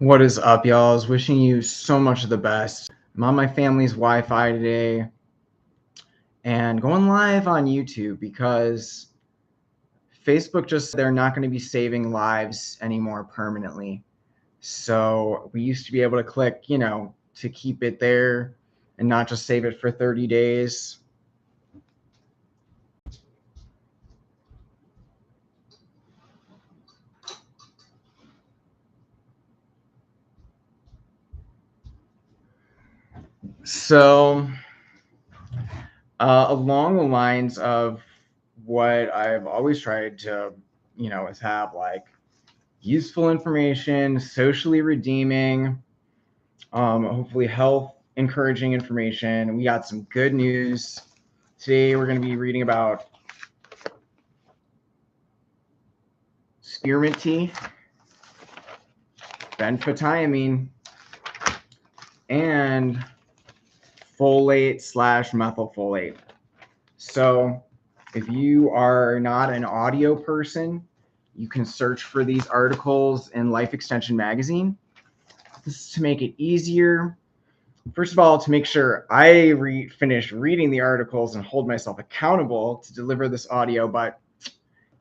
What is up, y'all? I was wishing you so much of the best. I'm on my family's Wi-Fi today and going live on YouTube because Facebook just they're not going to be saving lives anymore permanently. So we used to be able to click, to keep it there and not just save it for 30 days. So along the lines of what I've always tried to, is have like useful information, socially redeeming, hopefully health encouraging information. We got some good news. Today we're going to be reading about spearmint tea, benfotiamine, and folate/methylfolate. So if you are not an audio person, you can search for these articles in Life Extension magazine. This is to make it easier. First of all, to make sure I finish reading the articles and hold myself accountable to deliver this audio, but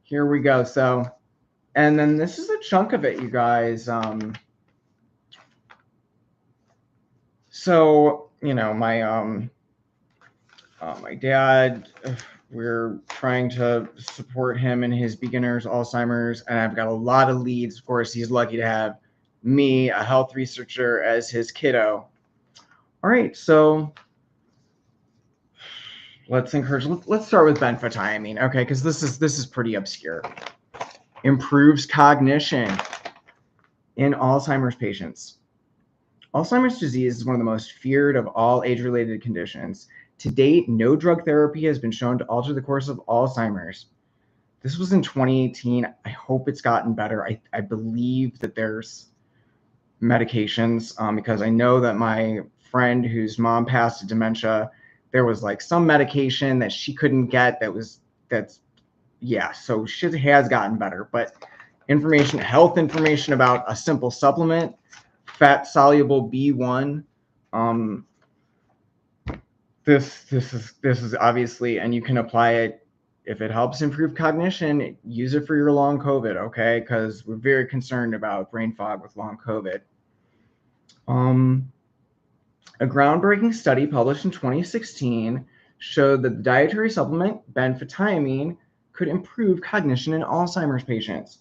here we go. So, and then this is a chunk of it, you guys. My dad, we're trying to support him in his beginner's Alzheimer's, and I've got a lot of leads. Of course, he's lucky to have me, a health researcher, as his kiddo. All right, so let's start with benfotiamine, okay, because this is pretty obscure. Improves cognition in Alzheimer's patients. Alzheimer's disease is one of the most feared of all age-related conditions. To date, no drug therapy has been shown to alter the course of Alzheimer's. This was in 2018. I hope it's gotten better. I believe that there's medications because I know that my friend whose mom passed of dementia, there was like some medication that she couldn't get so shit has gotten better. But health information about a simple supplement, fat soluble B1. This is obviously, and you can apply it if it helps improve cognition. Use it for your long COVID, okay? Because we're very concerned about brain fog with long COVID. A groundbreaking study published in 2016 showed that the dietary supplement benfotiamine could improve cognition in Alzheimer's patients.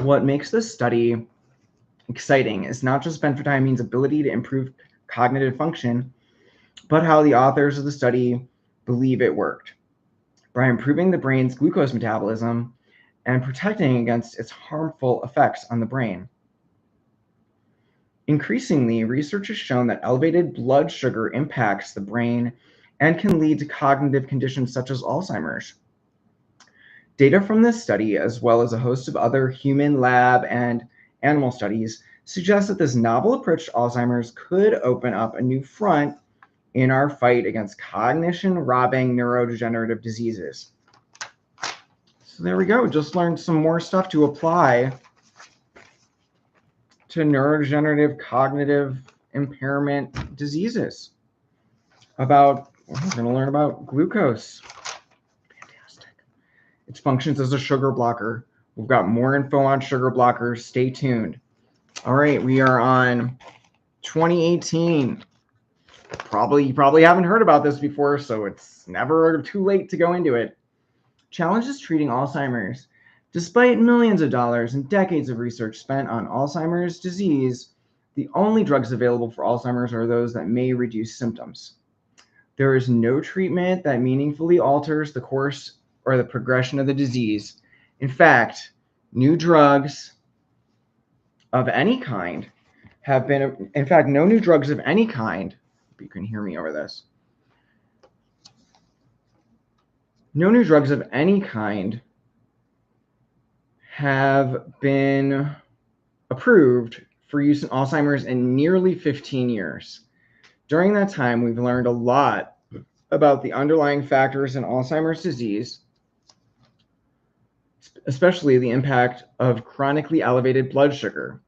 What makes this study exciting is not just benfotiamine's ability to improve cognitive function, but how the authors of the study believe it worked by improving the brain's glucose metabolism and protecting against its harmful effects on the brain. Increasingly, research has shown that elevated blood sugar impacts the brain and can lead to cognitive conditions such as Alzheimer's. Data from this study, as well as a host of other human, lab, and animal studies, suggest that this novel approach to Alzheimer's could open up a new front in our fight against cognition-robbing neurodegenerative diseases. So there we go. Just learned some more stuff to apply to neurodegenerative cognitive impairment diseases. We're going to learn about glucose. Fantastic. Its functions as a sugar blocker. We've got more info on sugar blockers. Stay tuned. All right, we are on 2018. You probably haven't heard about this before, so it's never too late to go into it. Challenges treating Alzheimer's. Despite millions of dollars and decades of research spent on Alzheimer's disease, the only drugs available for Alzheimer's are those that may reduce symptoms. There is no treatment that meaningfully alters the course or the progression of the disease. In fact, no new drugs of any kind, if you can hear me over this, no new drugs of any kind have been approved for use in Alzheimer's in nearly 15 years. During that time, we've learned a lot about the underlying factors in Alzheimer's disease, its especially the impact of chronically elevated blood sugar.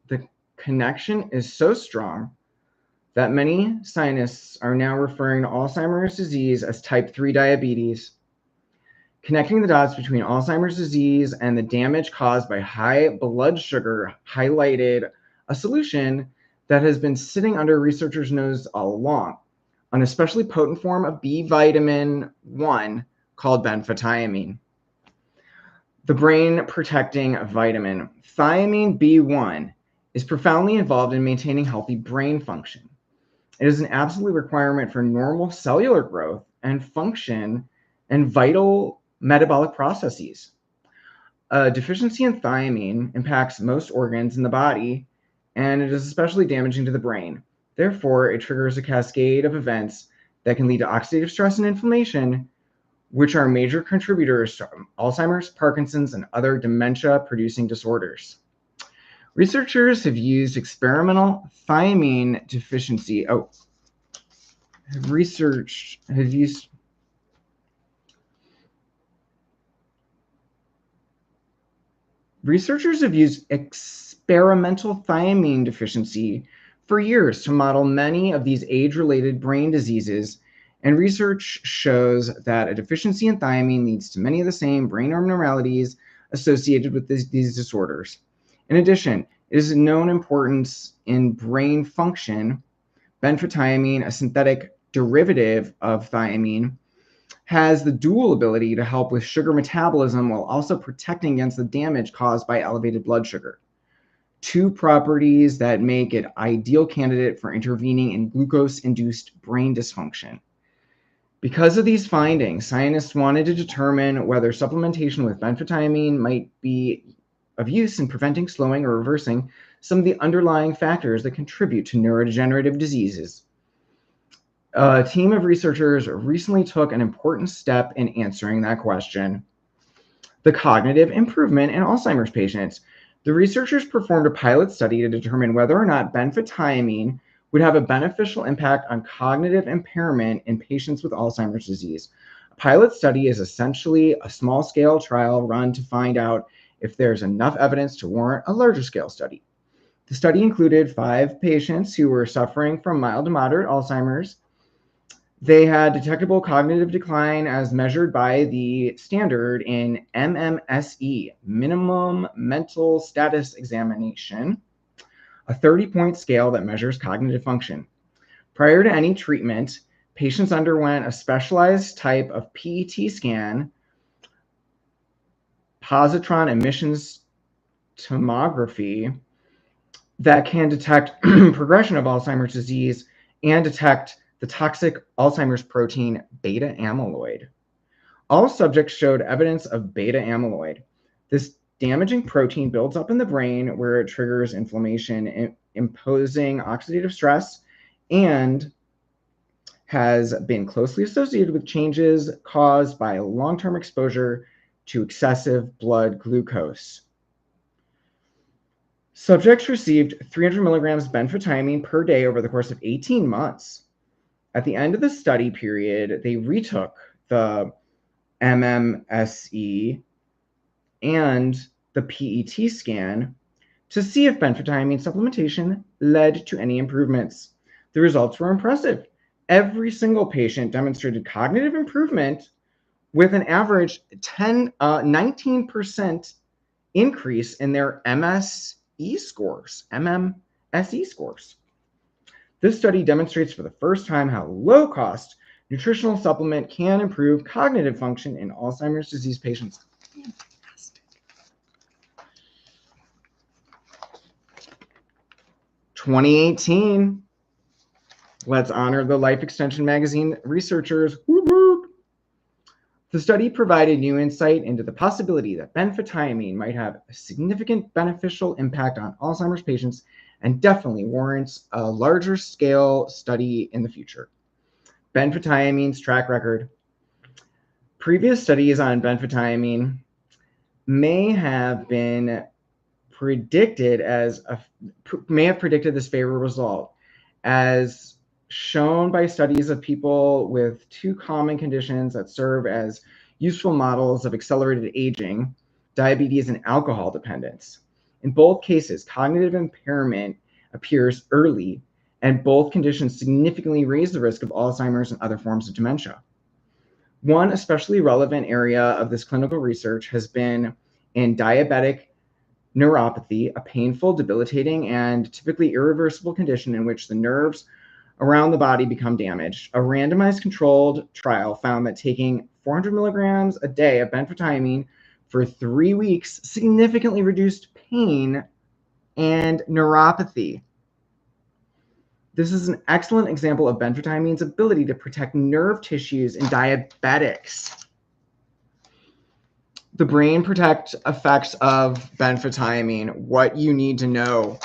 The connection is so strong that many scientists are now referring to Alzheimer's disease as type 3 diabetes. Connecting the dots between Alzheimer's disease and the damage caused by high blood sugar highlighted a solution that has been sitting under researchers' nose all along, an especially potent form of B vitamin 1 called benfotiamine. The brain protecting vitamin, thiamine B1, is profoundly involved in maintaining healthy brain function. It is an absolute requirement for normal cellular growth and function and vital metabolic processes. A deficiency in thiamine impacts most organs in the body, and it is especially damaging to the brain. Therefore, it triggers a cascade of events that can lead to oxidative stress and inflammation, which are major contributors to Alzheimer's, Parkinson's, and other dementia-producing disorders. Researchers have used experimental thiamine deficiency. Researchers have used experimental thiamine deficiency for years to model many of these age-related brain diseases, and research shows that a deficiency in thiamine leads to many of the same brain abnormalities associated with these disorders. In addition, it is of known importance in brain function. Benfotiamine, a synthetic derivative of thiamine, has the dual ability to help with sugar metabolism while also protecting against the damage caused by elevated blood sugar. Two properties that make it ideal candidate for intervening in glucose-induced brain dysfunction. Because of these findings, scientists wanted to determine whether supplementation with benfotiamine might be of use in preventing, slowing, or reversing some of the underlying factors that contribute to neurodegenerative diseases. A team of researchers recently took an important step in answering that question: the cognitive improvement in Alzheimer's patients. The researchers performed a pilot study to determine whether or not benfotiamine would have a beneficial impact on cognitive impairment in patients with Alzheimer's disease. A pilot study is essentially a small-scale trial run to find out if there's enough evidence to warrant a larger-scale study. The study included 5 patients who were suffering from mild to moderate Alzheimer's. They had detectable cognitive decline as measured by the standard in MMSE, Minimum Mental Status Examination, a 30-point scale that measures cognitive function. Prior to any treatment, patients underwent a specialized type of PET scan, positron emissions tomography, that can detect progression of Alzheimer's disease and detect the toxic Alzheimer's protein beta amyloid. All subjects showed evidence of beta amyloid. This damaging protein builds up in the brain where it triggers inflammation, imposing oxidative stress, and has been closely associated with changes caused by long-term exposure to excessive blood glucose. Subjects received 300 milligrams benfotiamine per day over the course of 18 months. At the end of the study period, they retook the MMSE and the PET scan to see if benfotiamine supplementation led to any improvements. The results were impressive. Every single patient demonstrated cognitive improvement with an average 19% increase in their MMSE scores. This study demonstrates for the first time how low-cost nutritional supplement can improve cognitive function in Alzheimer's disease patients. Fantastic. 2018. Let's honor the Life Extension Magazine researchers. Whoop, whoop. The study provided new insight into the possibility that benfotiamine might have a significant beneficial impact on Alzheimer's patients and definitely warrants a larger scale study in the future. Benfotiamine's track record. Previous studies on benfotiamine may have predicted this favorable result, as shown by studies of people with 2 common conditions that serve as useful models of accelerated aging, diabetes, and alcohol dependence. In both cases, cognitive impairment appears early, and both conditions significantly raise the risk of Alzheimer's and other forms of dementia. One especially relevant area of this clinical research has been in diabetic neuropathy, a painful, debilitating, and typically irreversible condition in which the nerves around the body become damaged. A randomized controlled trial found that taking 400 milligrams a day of benfotiamine for 3 weeks significantly reduced pain and neuropathy. This is an excellent example of benfotiamine's ability to protect nerve tissues in diabetics. The brain protect effects of benfotiamine, what you need to know.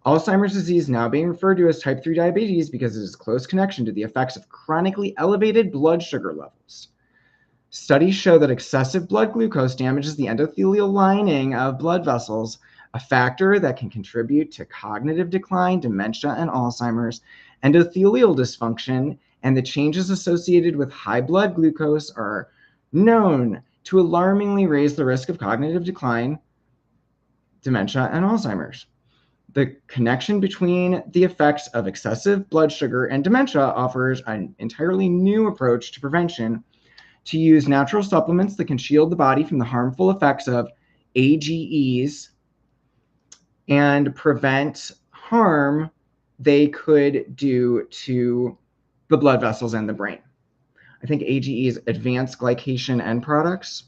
Alzheimer's disease now being referred to as type 3 diabetes because it has a close connection to the effects of chronically elevated blood sugar levels. Studies show that excessive blood glucose damages the endothelial lining of blood vessels, a factor that can contribute to cognitive decline, dementia, and Alzheimer's. Endothelial dysfunction and the changes associated with high blood glucose are known to alarmingly raise the risk of cognitive decline, dementia, and Alzheimer's. The connection between the effects of excessive blood sugar and dementia offers an entirely new approach to prevention, to use natural supplements that can shield the body from the harmful effects of AGEs and prevent harm they could do to the blood vessels and the brain. I think AGEs, advanced glycation end products.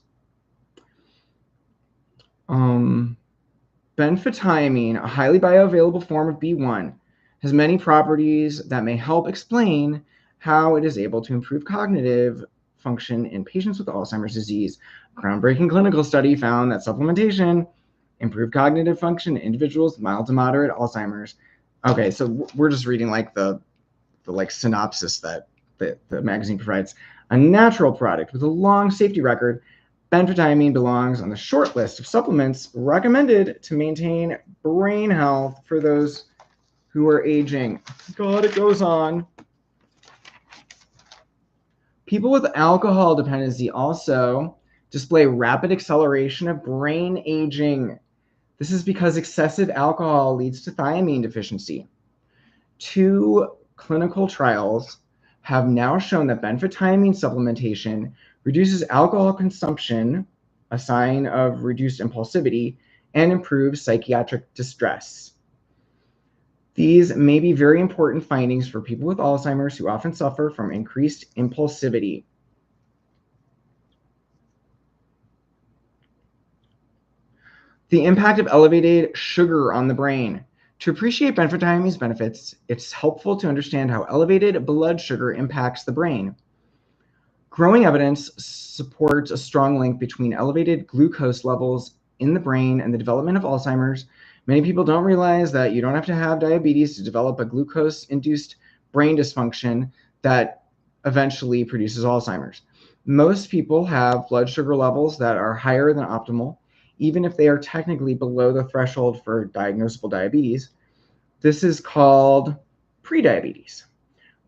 Benfotiamine, a highly bioavailable form of B1, has many properties that may help explain how it is able to improve cognitive function in patients with Alzheimer's disease. A groundbreaking clinical study found that supplementation improved cognitive function in individuals with mild to moderate Alzheimer's. Okay, so we're just reading like the synopsis that the magazine provides. A natural product with a long safety record, benfotiamine belongs on the short list of supplements recommended to maintain brain health for those who are aging. God, it goes on. People with alcohol dependency also display rapid acceleration of brain aging. This is because excessive alcohol leads to thiamine deficiency. 2 clinical trials have now shown that benfotiamine supplementation reduces alcohol consumption, a sign of reduced impulsivity, and improves psychiatric distress. These may be very important findings for people with Alzheimer's who often suffer from increased impulsivity. The impact of elevated sugar on the brain. To appreciate benfotiamine's benefits, it's helpful to understand how elevated blood sugar impacts the brain. Growing evidence supports a strong link between elevated glucose levels in the brain and the development of Alzheimer's. Many people don't realize that you don't have to have diabetes to develop a glucose-induced brain dysfunction that eventually produces Alzheimer's. Most people have blood sugar levels that are higher than optimal, even if they are technically below the threshold for diagnosable diabetes. This is called prediabetes,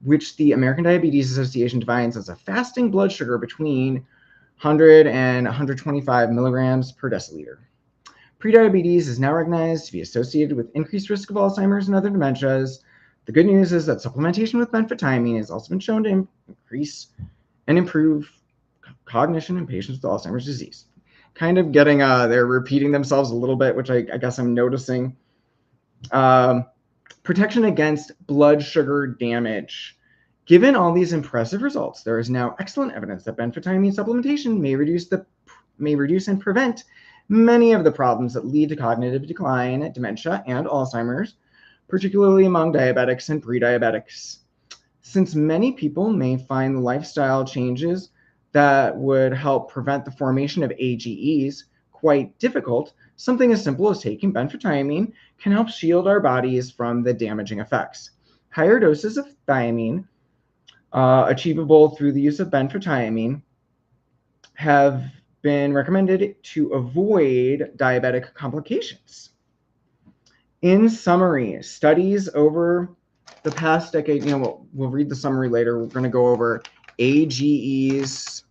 which the American Diabetes Association defines as a fasting blood sugar between 100 and 125 milligrams per deciliter. Prediabetes is now recognized to be associated with increased risk of Alzheimer's and other dementias. The good news is that supplementation with benfotiamine has also been shown to increase and improve cognition in patients with Alzheimer's disease. Kind of getting, they're repeating themselves a little bit, which I guess I'm noticing. Protection against blood sugar damage. Given all these impressive results, there is now excellent evidence that benfotiamine supplementation may reduce and prevent many of the problems that lead to cognitive decline, dementia, and Alzheimer's, particularly among diabetics and pre-diabetics. Since many people may find lifestyle changes that would help prevent the formation of AGEs quite difficult, something as simple as taking benfotiamine can help shield our bodies from the damaging effects. Higher doses of thiamine, achievable through the use of benfotiamine, have been recommended to avoid diabetic complications. In summary, studies over the past decade, we'll read the summary later. We're going to go over AGEs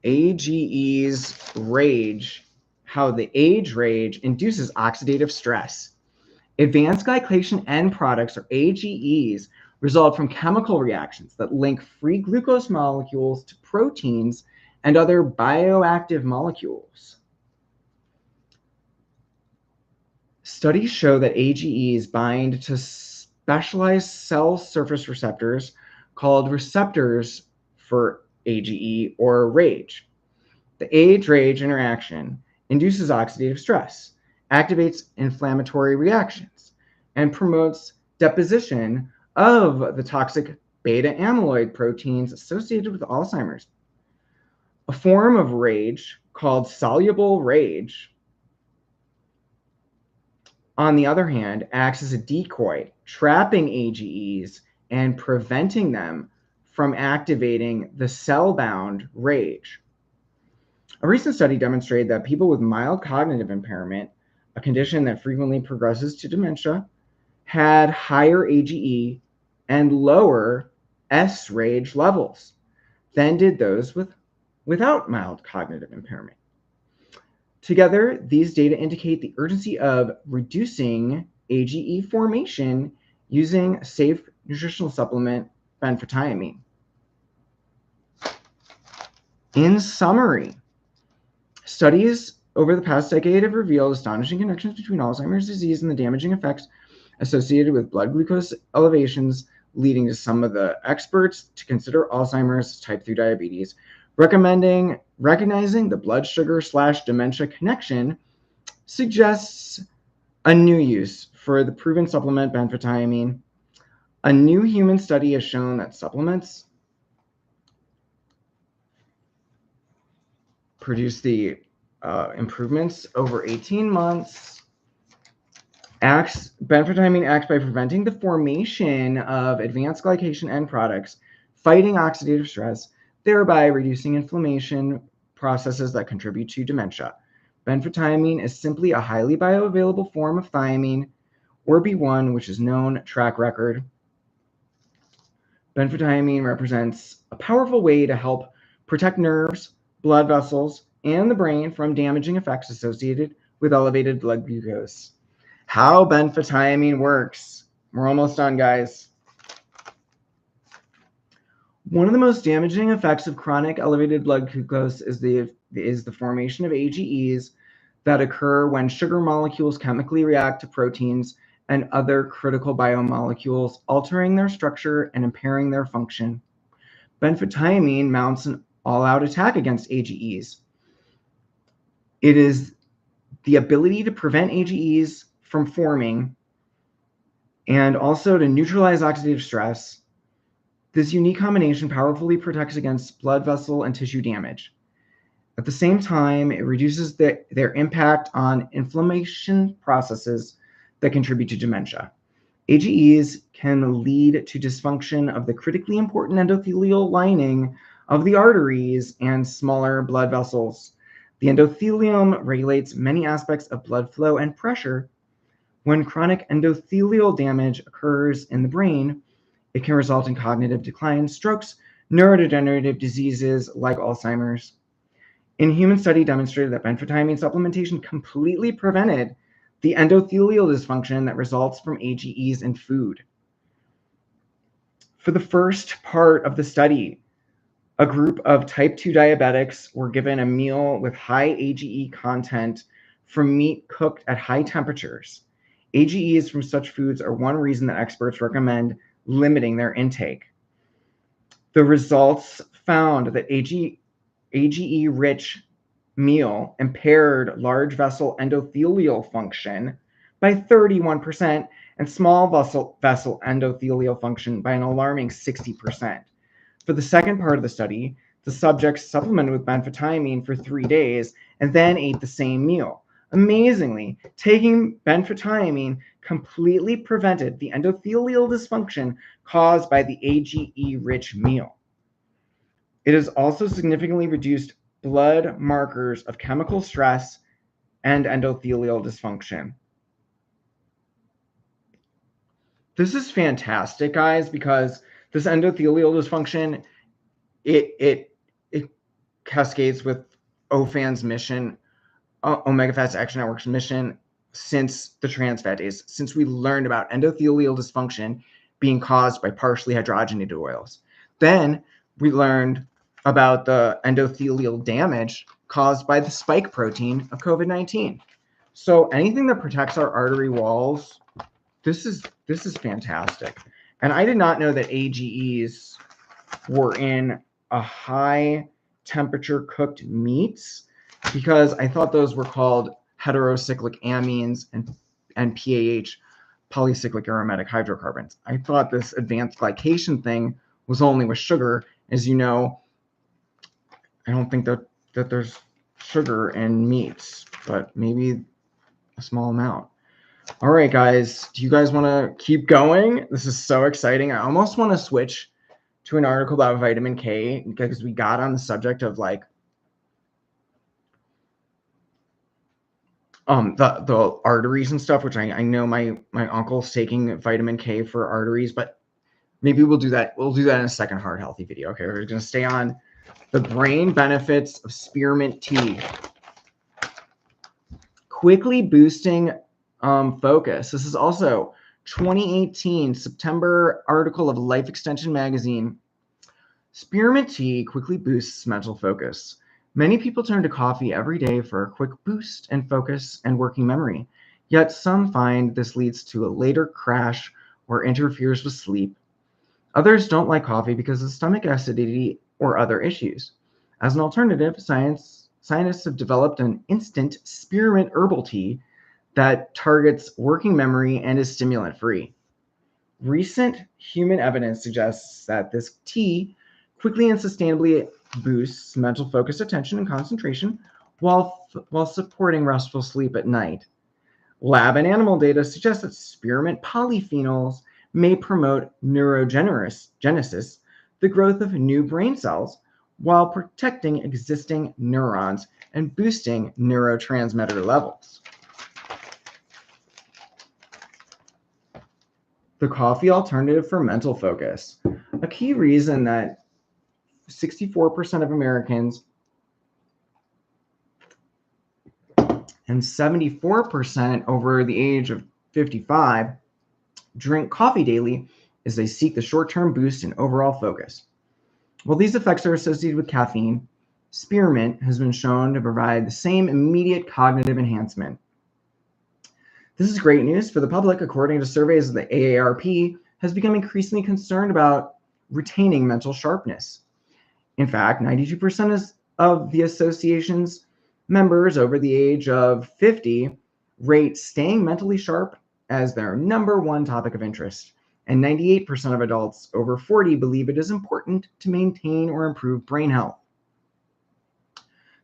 AGE's rage, how the age rage induces oxidative stress. Advanced glycation end products, or AGEs, result from chemical reactions that link free glucose molecules to proteins and other bioactive molecules. Studies show that AGEs bind to specialized cell surface receptors called receptors for AGE or RAGE. The age-RAGE interaction induces oxidative stress, activates inflammatory reactions, and promotes deposition of the toxic beta amyloid proteins associated with Alzheimer's. A form of RAGE called soluble RAGE, on the other hand, acts as a decoy, trapping AGEs and preventing them from activating the cell-bound RAGE. A recent study demonstrated that people with mild cognitive impairment, a condition that frequently progresses to dementia, had higher AGE and lower S-RAGE levels than did those without mild cognitive impairment. Together, these data indicate the urgency of reducing AGE formation using a safe nutritional supplement, benfotiamine. In summary, studies over the past decade have revealed astonishing connections between Alzheimer's disease and the damaging effects associated with blood glucose elevations, leading to some of the experts to consider Alzheimer's type 2 diabetes, recognizing the blood sugar / dementia connection suggests a new use for the proven supplement benfotiamine. A new human study has shown that supplements produce the improvements over 18 months. Benfotiamine acts by preventing the formation of advanced glycation end products, fighting oxidative stress, thereby reducing inflammation processes that contribute to dementia. Benfotiamine is simply a highly bioavailable form of thiamine, or B1, which is known track record. Benfotiamine represents a powerful way to help protect nerves, blood vessels, and the brain from damaging effects associated with elevated blood glucose. How benfotiamine works. We're almost done, guys. One of the most damaging effects of chronic elevated blood glucose is the formation of AGEs that occur when sugar molecules chemically react to proteins and other critical biomolecules, altering their structure and impairing their function. Benfotiamine mounts an all-out attack against AGEs. It is the ability to prevent AGEs from forming and also to neutralize oxidative stress. This unique combination powerfully protects against blood vessel and tissue damage. At the same time, it reduces their impact on inflammation processes that contribute to dementia. AGEs can lead to dysfunction of the critically important endothelial lining of the arteries and smaller blood vessels. The endothelium regulates many aspects of blood flow and pressure. When chronic endothelial damage occurs in the brain, it can result in cognitive decline, strokes, neurodegenerative diseases like Alzheimer's. In human study demonstrated that benfotiamine supplementation completely prevented the endothelial dysfunction that results from AGEs in food. For the first part of the study, a group of type 2 diabetics were given a meal with high AGE content from meat cooked at high temperatures. AGEs from such foods are one reason that experts recommend limiting their intake. The results found that AGE-rich meal impaired large vessel endothelial function by 31% and small vessel endothelial function by an alarming 60%. For the second part of the study, the subjects supplemented with benfotiamine for 3 days and then ate the same meal. Amazingly, taking benfotiamine completely prevented the endothelial dysfunction caused by the AGE-rich meal. It has also significantly reduced blood markers of chemical stress and endothelial dysfunction. This is fantastic, guys, because this endothelial dysfunction, it cascades with OFAN's mission, Omega Fast Action Network's mission, since the trans fat days, since we learned about endothelial dysfunction being caused by partially hydrogenated oils. Then we learned about the endothelial damage caused by the spike protein of COVID-19. So anything that protects our artery walls, this is fantastic. And I did not know that AGEs were in a high temperature cooked meats, because I thought those were called heterocyclic amines and PAH, polycyclic aromatic hydrocarbons. I thought this advanced glycation thing was only with sugar. As you know, I don't think that there's sugar in meats, but maybe a small amount. All right, guys, do you guys want to keep going? This is so exciting. I almost want to switch to an article about vitamin K, because we got on the subject of like the arteries and stuff, which I know my uncle's taking vitamin K for arteries, but maybe we'll do that. We'll do that in a second heart healthy video. Okay, we're gonna stay on the brain benefits of spearmint tea. Quickly boosting focus. This is also 2018 September article of Life Extension magazine. Spearmint tea quickly boosts mental focus. Many people turn to coffee every day for a quick boost in focus and working memory, yet some find this leads to a later crash or interferes with sleep. Others don't like coffee because of stomach acidity or other issues. As an alternative, scientists have developed an instant spearmint herbal tea that targets working memory and is stimulant-free. Recent human evidence suggests that this tea quickly and sustainably boosts mental focus, attention, and concentration while supporting restful sleep at night. Lab and animal data suggest that spearmint polyphenols may promote neurogenesis, the growth of new brain cells, while protecting existing neurons and boosting neurotransmitter levels. The coffee alternative for mental focus. A key reason that 64% of Americans and 74% over the age of 55 drink coffee daily is they seek the short-term boost in overall focus. While these effects are associated with caffeine, spearmint has been shown to provide the same immediate cognitive enhancement. This is great news for the public. According to surveys, the AARP has become increasingly concerned about retaining mental sharpness. In fact, 92% of the association's members over the age of 50 rate staying mentally sharp as their #1 topic of interest, and 98% of adults over 40 believe it is important to maintain or improve brain health.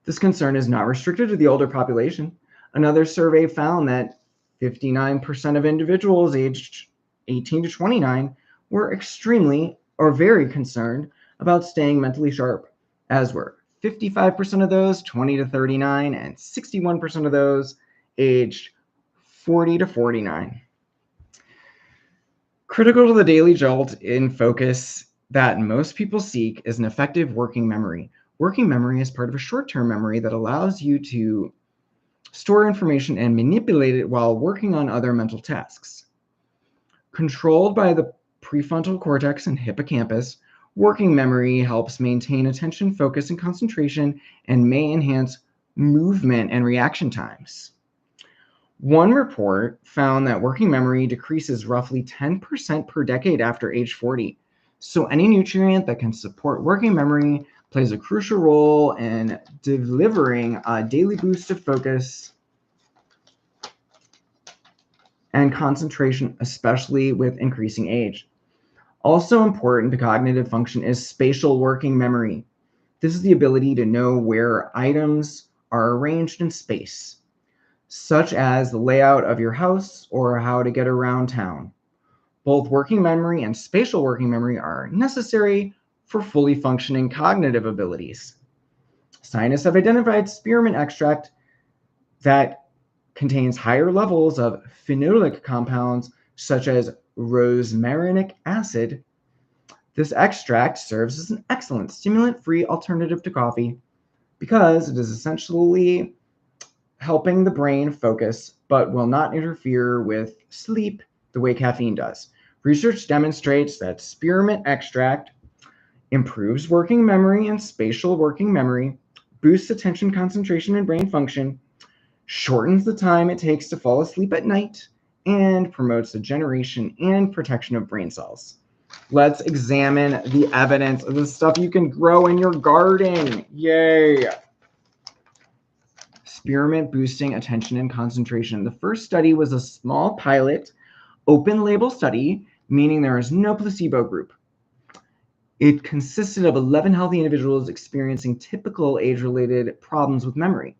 This concern is not restricted to the older population. Another survey found that 59% of individuals aged 18 to 29 were extremely or very concerned about staying mentally sharp, as were 55% of those 20 to 39 and 61% of those aged 40 to 49. Critical to the daily jolt in focus that most people seek is an effective working memory. Working memory is part of a short-term memory that allows you to store information and manipulate it while working on other mental tasks. Controlled by the prefrontal cortex and hippocampus, working memory helps maintain attention, focus, and concentration, and may enhance movement and reaction times. One report found that working memory decreases roughly 10% per decade after age 40. So any nutrient that can support working memory plays a crucial role in delivering a daily boost of focus and concentration, especially with increasing age. Also important to cognitive function is spatial working memory. This is the ability to know where items are arranged in space, such as the layout of your house or how to get around town. Both working memory and spatial working memory are necessary for fully functioning cognitive abilities. Scientists have identified spearmint extract that contains higher levels of phenolic compounds such as rosmarinic acid. This extract serves as an excellent stimulant-free alternative to coffee. because it is essentially helping the brain focus, but will not interfere with sleep the way caffeine does. Research demonstrates that spearmint extract improves working memory and spatial working memory, boosts attention, concentration, and brain function, shortens the time it takes to fall asleep at night, and promotes the generation and protection of brain cells. Let's examine the evidence of the stuff you can grow in your garden. Yay! Spearmint boosting attention and concentration. The first study was a small pilot, open label study, meaning there is no placebo group. It consisted of 11 healthy individuals experiencing typical age-related problems with memory.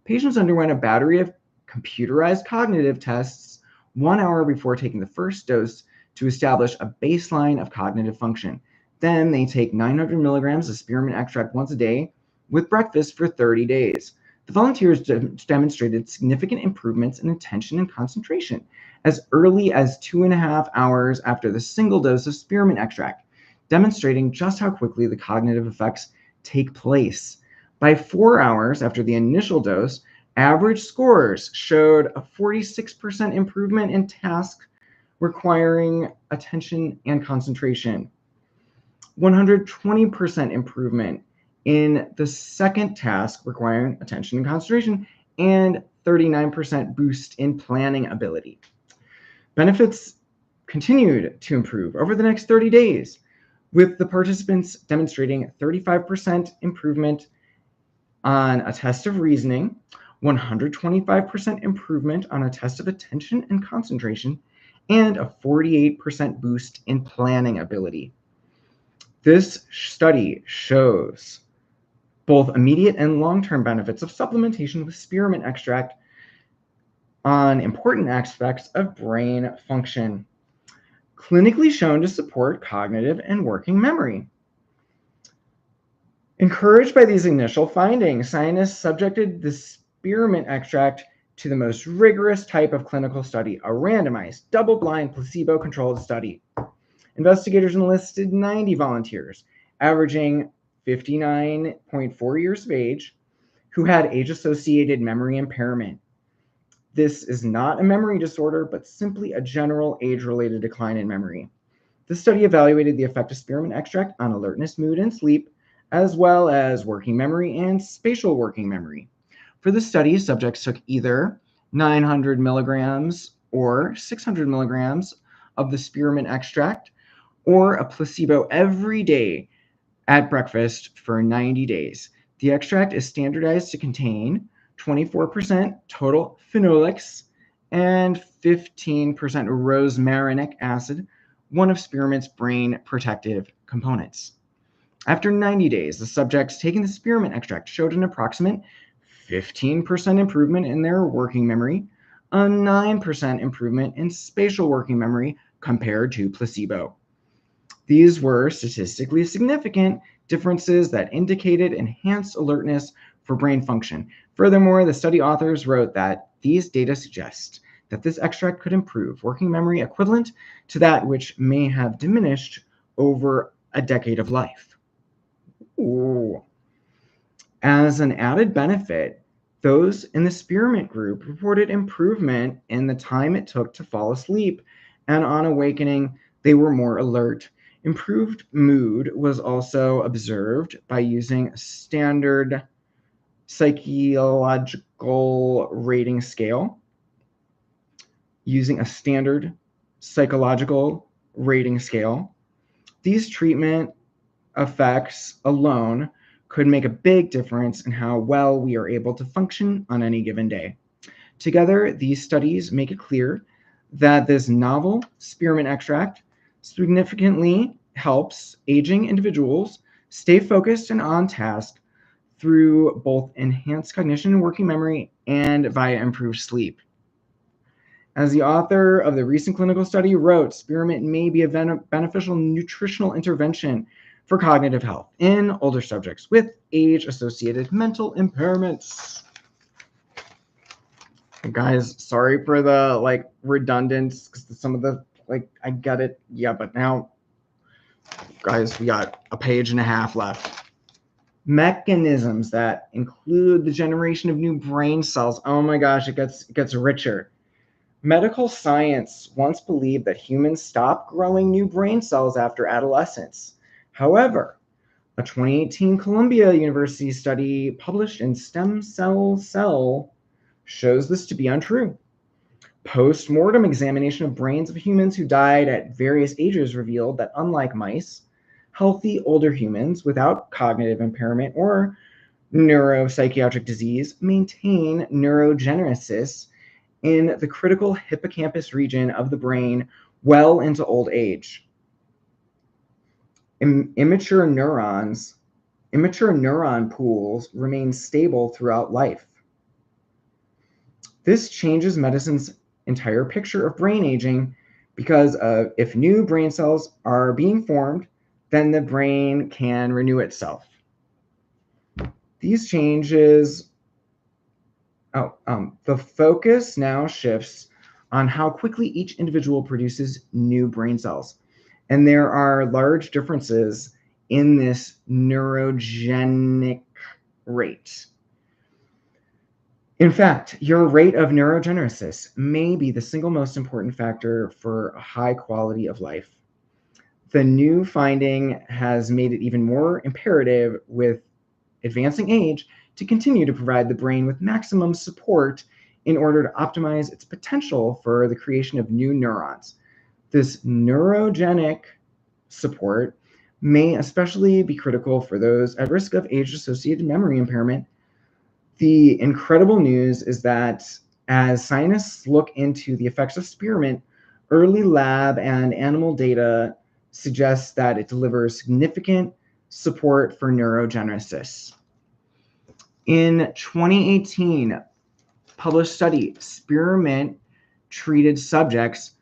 Patients underwent a battery of computerized cognitive tests 1 hour before taking the first dose to establish a baseline of cognitive function. Then they take 900 milligrams of spearmint extract once a day with breakfast for 30 days. The volunteers demonstrated significant improvements in attention and concentration as early as 2.5 hours after the single dose of spearmint extract, demonstrating just how quickly the cognitive effects take place. By 4 hours after the initial dose, average scores showed a 46% improvement in tasks requiring attention and concentration, 120% improvement in the second task requiring attention and concentration, and 39% boost in planning ability. Benefits continued to improve over the next 30 days, with the participants demonstrating 35% improvement on a test of reasoning, 125% improvement on a test of attention and concentration, and a 48% boost in planning ability. This study shows both immediate and long-term benefits of supplementation with spearmint extract on important aspects of brain function, clinically shown to support cognitive and working memory. Encouraged by these initial findings, scientists subjected the spearmint extract to the most rigorous type of clinical study, a randomized, double-blind, placebo-controlled study. Investigators enlisted 90 volunteers, averaging 59.4 years of age, who had age-associated memory impairment. This is not a memory disorder, but simply a general age-related decline in memory. The study evaluated the effect of spearmint extract on alertness, mood, and sleep, as well as working memory and spatial working memory. For the study, subjects took either 900 milligrams or 600 milligrams of the spearmint extract or a placebo every day at breakfast for 90 days. The extract is standardized to contain 24% total phenolics and 15% rosmarinic acid, one of spearmint's brain protective components. After 90 days, the subjects taking the spearmint extract showed an approximate 15% improvement in their working memory, a 9% improvement in spatial working memory compared to placebo. These were statistically significant differences that indicated enhanced alertness for brain function. Furthermore, the study authors wrote that these data suggest that this extract could improve working memory equivalent to that which may have diminished over a decade of life. Ooh. As an added benefit, those in the spearmint group reported improvement in the time it took to fall asleep, and on awakening, they were more alert. Improved mood was also observed by using a standard psychological rating scale. These treatment effects alone could make a big difference in how well we are able to function on any given day. Together, these studies make it clear that this novel spearmint extract significantly helps aging individuals stay focused and on task through both enhanced cognition and working memory and via improved sleep. As the author of the recent clinical study wrote, spearmint may be a beneficial nutritional intervention for cognitive health in older subjects with age-associated mental impairments. Guys, sorry for the redundance, because some of the I get it. Yeah, but now, guys, we got a page and a half left. Mechanisms that include the generation of new brain cells. Oh my gosh, it gets richer. Medical science once believed that humans stop growing new brain cells after adolescence. However, a 2018 Columbia University study published in Stem Cell shows this to be untrue. Post-mortem examination of brains of humans who died at various ages revealed that, unlike mice, healthy older humans without cognitive impairment or neuropsychiatric disease maintain neurogenesis in the critical hippocampus region of the brain well into old age. Immature neuron pools remain stable throughout life. This changes medicine's entire picture of brain aging because if new brain cells are being formed, then the brain can renew itself. These changes, the focus now shifts on how quickly each individual produces new brain cells. And there are large differences in this neurogenic rate. In fact, your rate of neurogenesis may be the single most important factor for a high quality of life. The new finding has made it even more imperative with advancing age to continue to provide the brain with maximum support in order to optimize its potential for the creation of new neurons. This neurogenic support may especially be critical for those at risk of age-associated memory impairment. The incredible news is that as scientists look into the effects of spearmint, early lab and animal data suggests that it delivers significant support for neurogenesis. In 2018, published study, spearmint treated subjects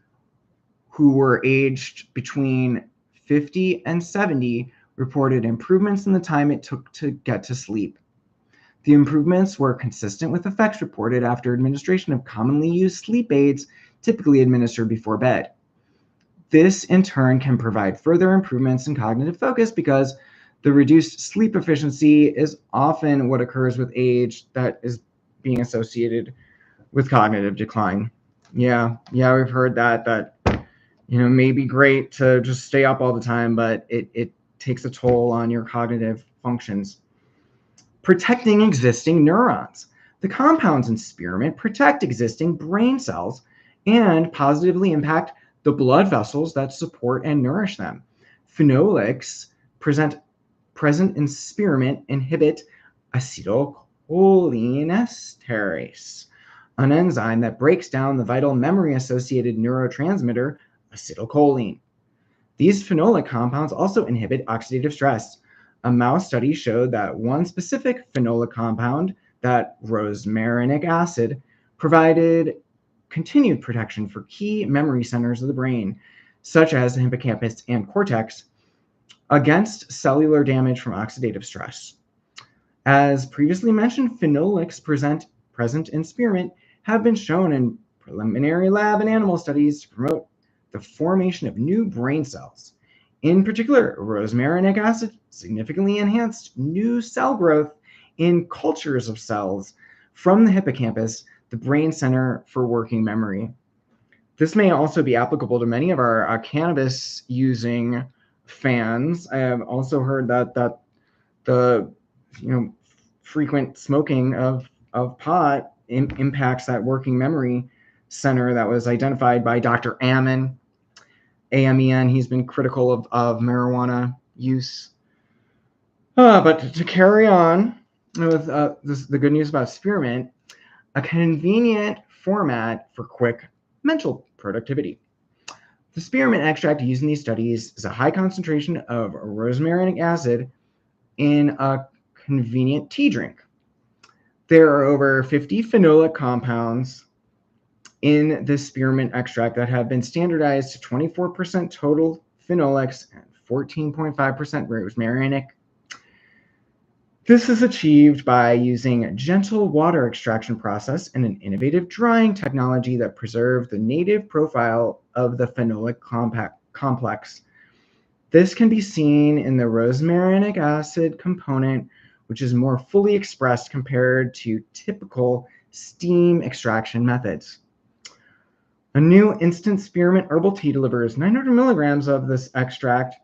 who were aged between 50 and 70 reported improvements in the time it took to get to sleep. The improvements were consistent with effects reported after administration of commonly used sleep aids, typically administered before bed. This, in turn, can provide further improvements in cognitive focus because the reduced sleep efficiency is often what occurs with age that is being associated with cognitive decline. Yeah, we've heard that may be great to just stay up all the time, but it takes a toll on your cognitive functions. Protecting existing neurons. The compounds in spearmint protect existing brain cells and positively impact the blood vessels that support and nourish them. Phenolics present in spearmint inhibit acetylcholinesterase, an enzyme that breaks down the vital memory-associated neurotransmitter acetylcholine. These phenolic compounds also inhibit oxidative stress. A mouse study showed that one specific phenolic compound, that rosmarinic acid, provided continued protection for key memory centers of the brain, such as the hippocampus and cortex, against cellular damage from oxidative stress. As previously mentioned, phenolics present in spearmint have been shown in preliminary lab and animal studies to promote the formation of new brain cells. In particular, rosmarinic acid significantly enhanced new cell growth in cultures of cells from the hippocampus, the brain center for working memory. This may also be applicable to many of our cannabis using fans. I have also heard that the frequent smoking of pot impacts that working memory center that was identified by Dr. Amen. He's been critical of marijuana use. But to carry on with the good news about spearmint, a convenient format for quick mental productivity. The spearmint extract used in these studies is a high concentration of rosmarinic acid in a convenient tea drink. There are over 50 phenolic compounds in this spearmint extract that have been standardized to 24% total phenolics and 14.5% rosmarinic. This is achieved by using a gentle water extraction process and an innovative drying technology that preserve the native profile of the phenolic complex. This can be seen in the rosmarinic acid component, which is more fully expressed compared to typical steam extraction methods. A new instant spearmint herbal tea delivers 900 milligrams of this extract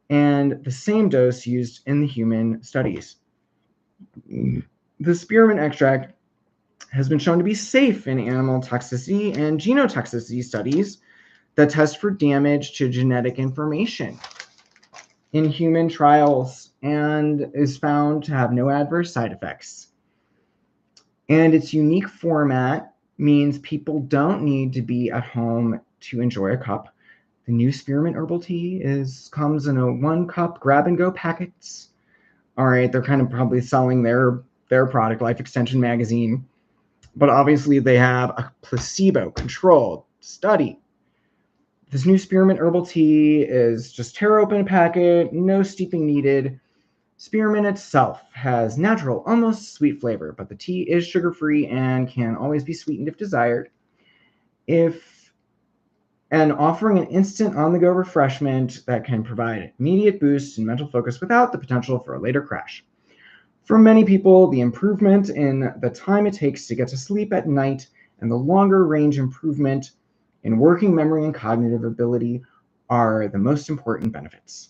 and the same dose used in the human studies. The spearmint extract has been shown to be safe in animal toxicity and genotoxicity studies that test for damage to genetic information in human trials and is found to have no adverse side effects. And its unique format means people don't need to be at home to enjoy a cup. The new spearmint herbal tea comes in a 1-cup grab-and-go packets. All right, they're kind of probably selling their product, Life Extension Magazine. But obviously they have a placebo-controlled study. This new spearmint herbal tea is just tear open a packet, no steeping needed. Spearmint itself has natural, almost sweet flavor, but the tea is sugar-free and can always be sweetened if desired. And offering an instant on-the-go refreshment that can provide immediate boosts in mental focus without the potential for a later crash. For many people, the improvement in the time it takes to get to sleep at night and the longer range improvement in working memory and cognitive ability are the most important benefits.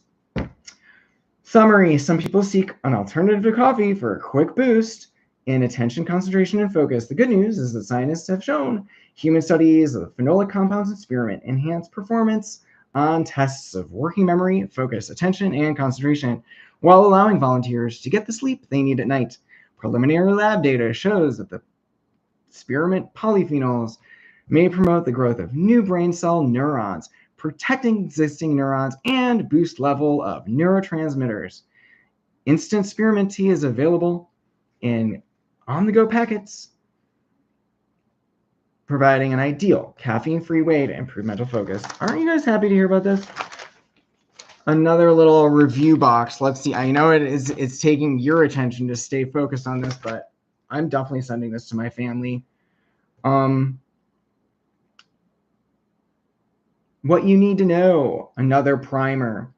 Summary: some people seek an alternative to coffee for a quick boost in attention, concentration, and focus. The good news is that scientists have shown human studies of phenolic compounds in spearmint enhance performance on tests of working memory, focus, attention, and concentration, while allowing volunteers to get the sleep they need at night. Preliminary lab data shows that the spearmint polyphenols may promote the growth of new brain cell neurons, protecting existing neurons, and boost level of neurotransmitters. Instant spearmint tea is available in on-the-go packets, providing an ideal caffeine-free way to improve mental focus. Aren't you guys happy to hear about this? Another little review box. Let's see. I know it's taking your attention to stay focused on this, but I'm definitely sending this to my family. What you need to know. Another primer.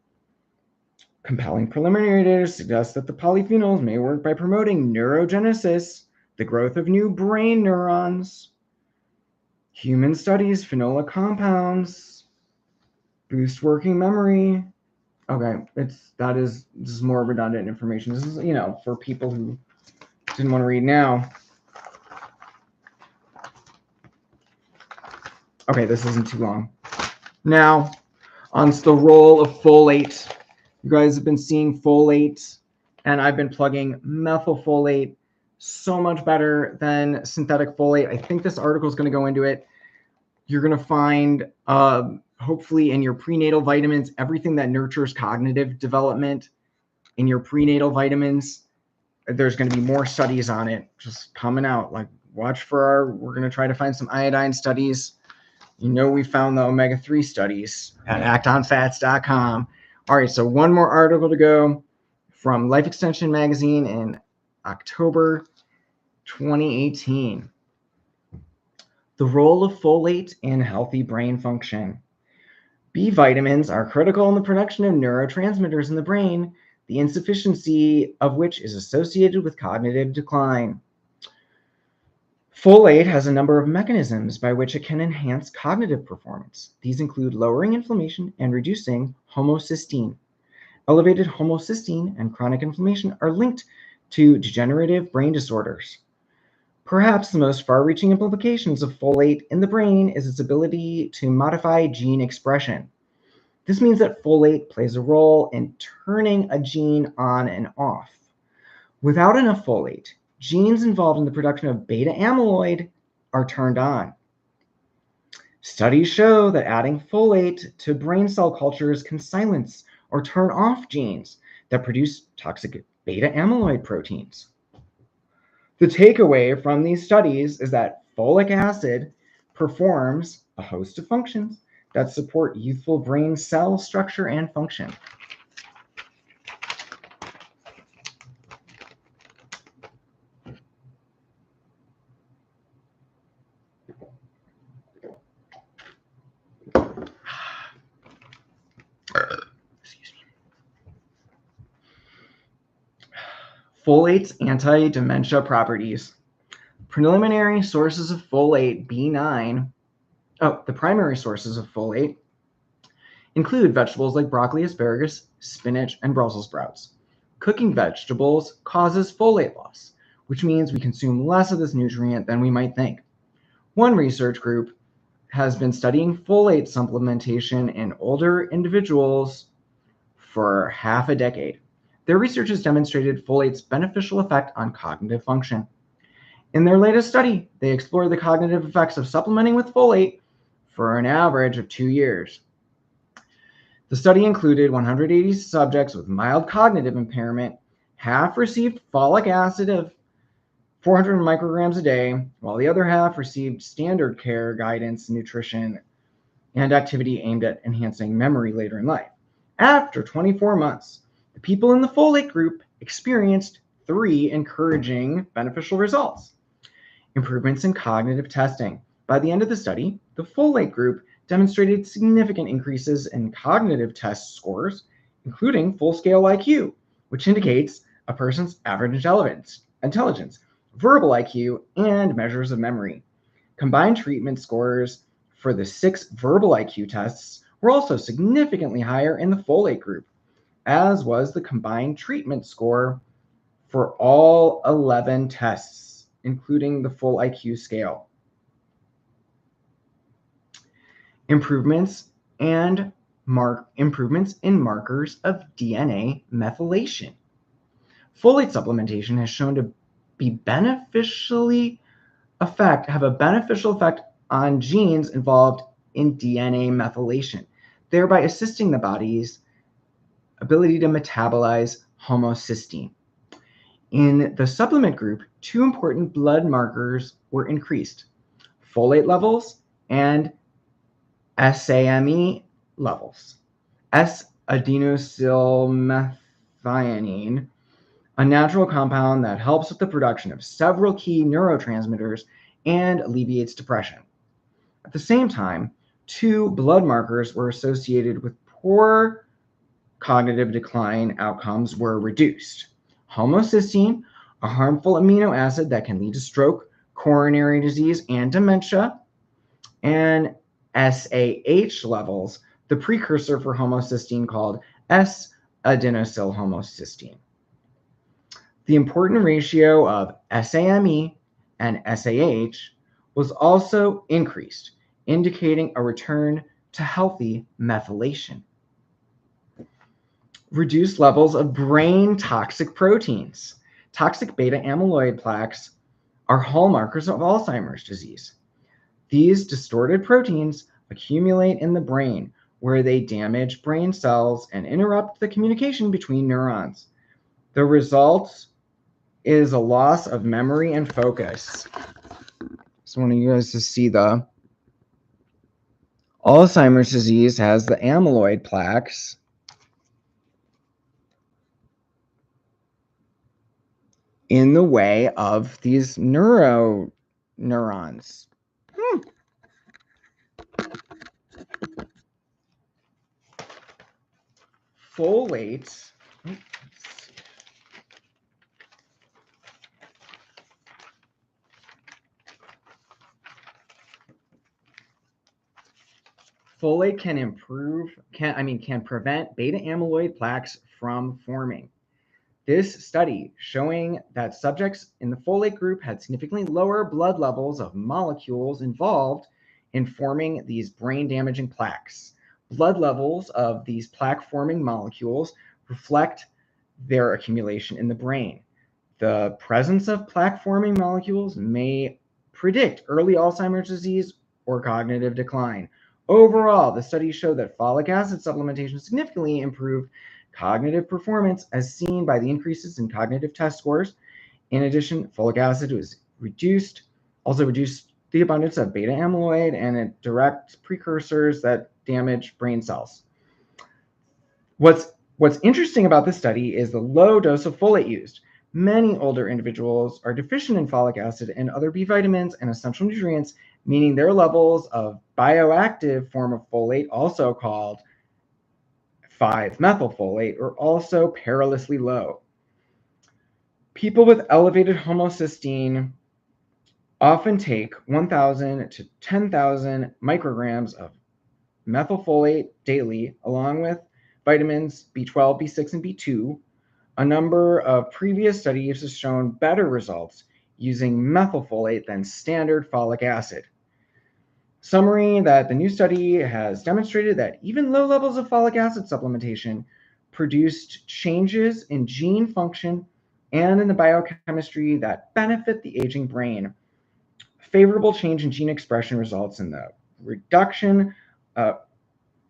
Compelling preliminary data suggests that the polyphenols may work by promoting neurogenesis, the growth of new brain neurons. Human studies, phenolic compounds, boost working memory. Okay, this is more redundant information. This is, for people who didn't want to read now. Okay, this isn't too long. Now, on the role of folate. You guys have been seeing folate, and I've been plugging methylfolate. So much better than synthetic folate. I think this article is going to go into it. You're going to find, hopefully, in your prenatal vitamins, everything that nurtures cognitive development in your prenatal vitamins. There's going to be more studies on it just coming out. Like, watch for we're going to try to find some iodine studies. We found the omega-3 studies at actonfats.com. All right, so one more article to go from Life Extension Magazine in October 2018. The role of folate in healthy brain function. B vitamins are critical in the production of neurotransmitters in the brain, the insufficiency of which is associated with cognitive decline. Folate has a number of mechanisms by which it can enhance cognitive performance. These include lowering inflammation and reducing homocysteine. Elevated homocysteine and chronic inflammation are linked to degenerative brain disorders. Perhaps the most far-reaching implications of folate in the brain is its ability to modify gene expression. This means that folate plays a role in turning a gene on and off. Without enough folate, genes involved in the production of beta amyloid are turned on. Studies show that adding folate to brain cell cultures can silence or turn off genes that produce toxic beta amyloid proteins. The takeaway from these studies is that folic acid performs a host of functions that support youthful brain cell structure and function. Folate's anti-dementia properties. Preliminary sources of folate B9. The primary sources of folate include vegetables like broccoli, asparagus, spinach, and Brussels sprouts. Cooking vegetables causes folate loss, which means we consume less of this nutrient than we might think. One research group has been studying folate supplementation in older individuals for half a decade. Their research has demonstrated folate's beneficial effect on cognitive function. In their latest study, they explored the cognitive effects of supplementing with folate for an average of 2 years. The study included 180 subjects with mild cognitive impairment. Half received folic acid of 400 micrograms a day, while the other half received standard care guidance, nutrition, and activity aimed at enhancing memory later in life. After 24 months, the people in the folate group experienced 3 encouraging beneficial results. Improvements in cognitive testing. By the end of the study, the folate group demonstrated significant increases in cognitive test scores, including full-scale IQ, which indicates a person's average intelligence, verbal IQ, and measures of memory. Combined treatment scores for the 6 verbal IQ tests were also significantly higher in the folate group, as was the combined treatment score for all 11 tests, including the full IQ scale. Improvements in markers of DNA methylation. Folate supplementation has shown to have a beneficial effect on genes involved in DNA methylation, thereby assisting the body's ability to metabolize homocysteine. In the supplement group, 2 important blood markers were increased: folate levels and SAMe levels. S-adenosylmethionine, a natural compound that helps with the production of several key neurotransmitters and alleviates depression. At the same time, 2 blood markers were associated with poor cognitive decline outcomes were reduced: homocysteine, a harmful amino acid that can lead to stroke, coronary disease, and dementia, and SAH levels, the precursor for homocysteine called S-adenosylhomocysteine. The important ratio of SAMe and SAH was also increased, indicating a return to healthy methylation. Reduced levels of brain toxic proteins. Toxic beta amyloid plaques are hallmarkers of Alzheimer's disease. These distorted proteins accumulate in the brain, where they damage brain cells and interrupt the communication between neurons. The result is a loss of memory and focus. So I want you guys to see the Alzheimer's disease has the amyloid plaques in the way of these neurons. Folate. Folate can prevent beta amyloid plaques from forming. This study showing that subjects in the folate group had significantly lower blood levels of molecules involved in forming these brain-damaging plaques. Blood levels of these plaque-forming molecules reflect their accumulation in the brain. The presence of plaque-forming molecules may predict early Alzheimer's disease or cognitive decline. Overall, the study showed that folic acid supplementation significantly improved cognitive performance, as seen by the increases in cognitive test scores. In addition, folic acid reduced the abundance of beta amyloid, and it directs precursors that damage brain cells. What's interesting about this study is the low dose of folate used. Many older individuals are deficient in folic acid and other B vitamins and essential nutrients, meaning their levels of bioactive form of folate, also called 5-methylfolate, are also perilously low. People with elevated homocysteine often take 1,000 to 10,000 micrograms of methylfolate daily, along with vitamins B12, B6, and B2. A number of previous studies have shown better results using methylfolate than standard folic acid. Summary: that the new study has demonstrated that even low levels of folic acid supplementation produced changes in gene function and in the biochemistry that benefit the aging brain. Favorable change in gene expression results in the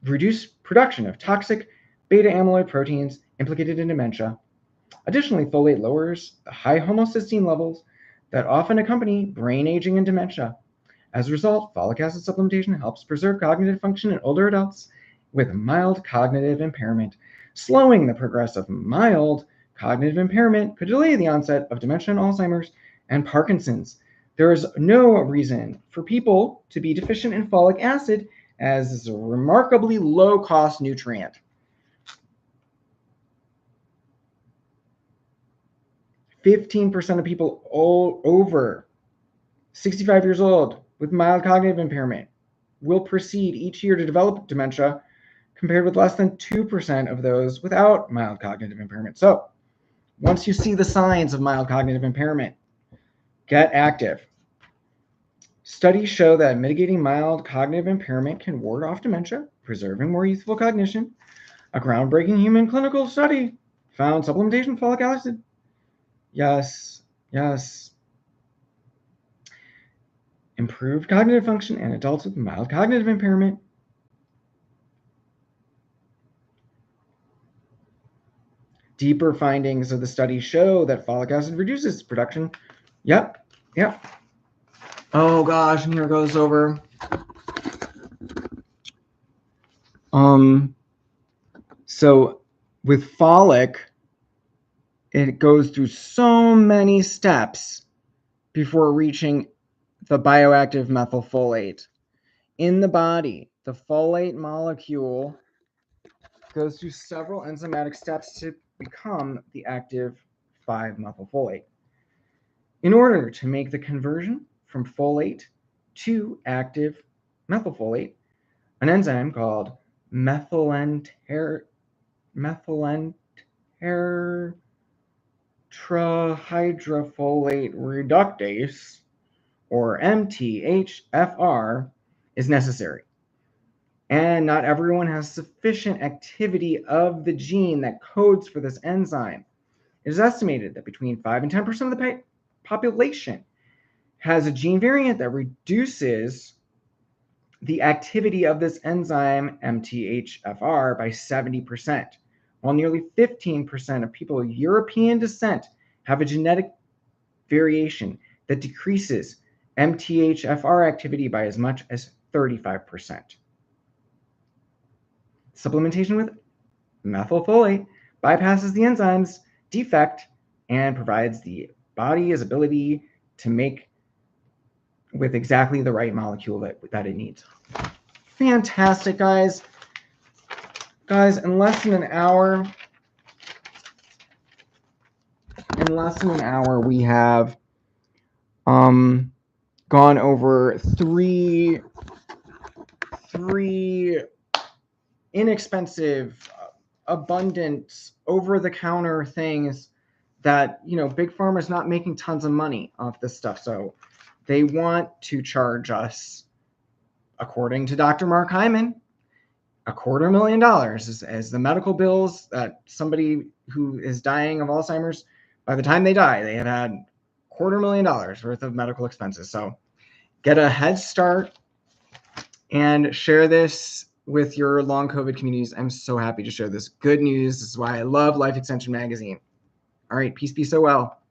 reduced production of toxic beta amyloid proteins implicated in dementia. Additionally, folate lowers the high homocysteine levels that often accompany brain aging and dementia. As a result, folic acid supplementation helps preserve cognitive function in older adults with mild cognitive impairment. Slowing the progressive mild cognitive impairment could delay the onset of dementia and Alzheimer's and Parkinson's. There is no reason for people to be deficient in folic acid, as it's a remarkably low-cost nutrient. 15% of people over 65 years old with mild cognitive impairment will proceed each year to develop dementia, compared with less than 2% of those without mild cognitive impairment. So, once you see the signs of mild cognitive impairment, get active. Studies show that mitigating mild cognitive impairment can ward off dementia, preserving more youthful cognition. A groundbreaking human clinical study found supplementation of folic acid. Yes. Improved cognitive function in adults with mild cognitive impairment. Deeper findings of the study show that folic acid reduces production. Yep. Oh gosh, and here goes over. So with folic, it goes through so many steps before reaching the bioactive methylfolate. In the body, the folate molecule goes through several enzymatic steps to become the active 5-methylfolate. In order to make the conversion from folate to active methylfolate, an enzyme called methylentetrahydrofolate reductase, or MTHFR, is necessary. And not everyone has sufficient activity of the gene that codes for this enzyme. It is estimated that between 5 and 10% of the population has a gene variant that reduces the activity of this enzyme, MTHFR, by 70%, while nearly 15% of people of European descent have a genetic variation that decreases MTHFR activity by as much as 35%. Supplementation with methylfolate bypasses the enzyme's defect and provides the body's ability to make with exactly the right molecule that it needs. Fantastic, guys. Guys, in less than an hour, we have gone over three inexpensive, abundant, over-the-counter things that, Big Pharma's not making tons of money off this stuff. So they want to charge us, according to Dr. Mark Hyman, $250,000 as the medical bills that somebody who is dying of Alzheimer's, by the time they die, they have had $250,000 worth of medical expenses. So get a head start and share this with your long COVID communities. I'm so happy to share this good news. This is why I love Life Extension Magazine. All right, peace be so well.